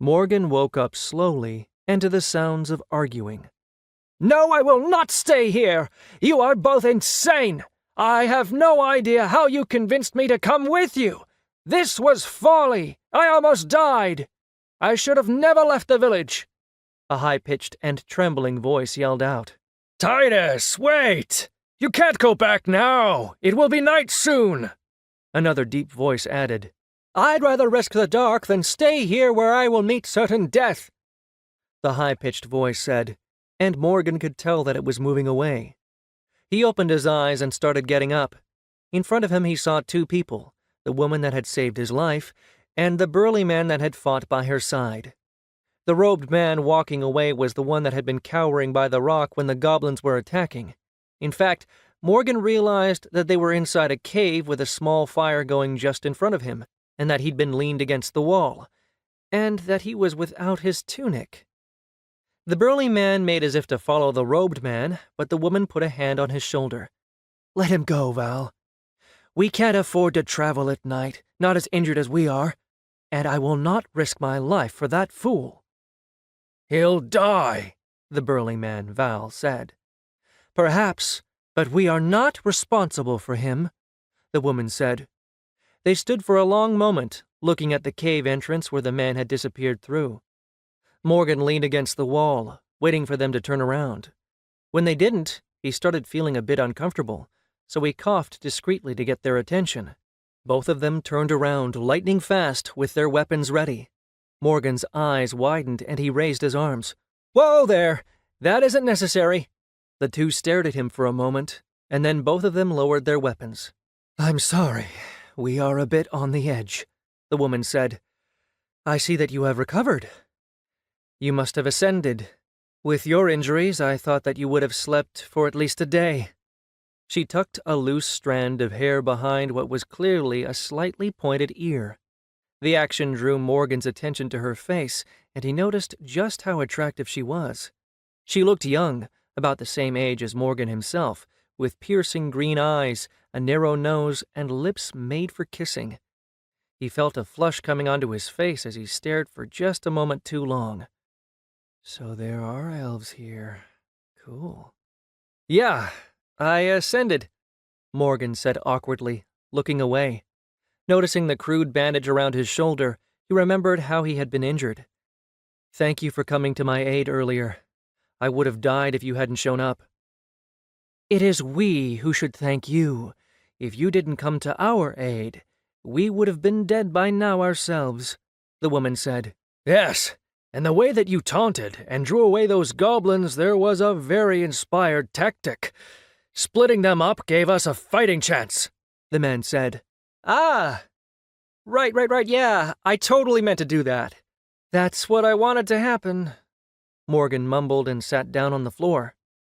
Morgan woke up slowly and to the sounds of arguing. "No, I will not stay here! You are both insane! I have no idea how you convinced me to come with you! This was folly! I almost died! I should have never left the village!" A high-pitched and trembling voice yelled out. "Titus, wait! You can't go back now! It will be night soon!" Another deep voice added, "I'd rather risk the dark than stay here where I will meet certain death," the high-pitched voice said, and Morgan could tell that it was moving away. He opened his eyes and started getting up. In front of him he saw two people, the woman that had saved his life, and the burly man that had fought by her side. The robed man walking away was the one that had been cowering by the rock when the goblins were attacking. In fact, Morgan realized that they were inside a cave with a small fire going just in front of him, and that he'd been leaned against the wall, and that he was without his tunic. The burly man made as if to follow the robed man, but the woman put a hand on his shoulder. "Let him go, Val. We can't afford to travel at night, not as injured as we are, and I will not risk my life for that fool." "He'll die," the burly man, Val, said. "Perhaps, but we are not responsible for him," the woman said. They stood for a long moment, looking at the cave entrance where the man had disappeared through. Morgan leaned against the wall, waiting for them to turn around. When they didn't, he started feeling a bit uncomfortable, so he coughed discreetly to get their attention. Both of them turned around, lightning fast, with their weapons ready. Morgan's eyes widened and he raised his arms. "Whoa there! That isn't necessary!" The two stared at him for a moment, and then both of them lowered their weapons. "I'm sorry. We are a bit on the edge," the woman said. "I see that you have recovered. You must have ascended. With your injuries, I thought that you would have slept for at least a day." She tucked a loose strand of hair behind what was clearly a slightly pointed ear. The action drew Morgan's attention to her face, and he noticed just how attractive she was. She looked young, about the same age as Morgan himself, with piercing green eyes, a narrow nose, and lips made for kissing. He felt a flush coming onto his face as he stared for just a moment too long. "So there are elves here. Cool." "Yeah, I ascended," Morgan said awkwardly, looking away. Noticing the crude bandage around his shoulder, he remembered how he had been injured. "Thank you for coming to my aid earlier. I would have died if you hadn't shown up." "It is we who should thank you. If you didn't come to our aid, we would have been dead by now ourselves," the woman said. "Yes, and the way that you taunted and drew away those goblins, there was a very inspired tactic. Splitting them up gave us a fighting chance," the man said. "Ah, right, yeah, I totally meant to do that. That's what I wanted to happen." Morgan mumbled and sat down on the floor.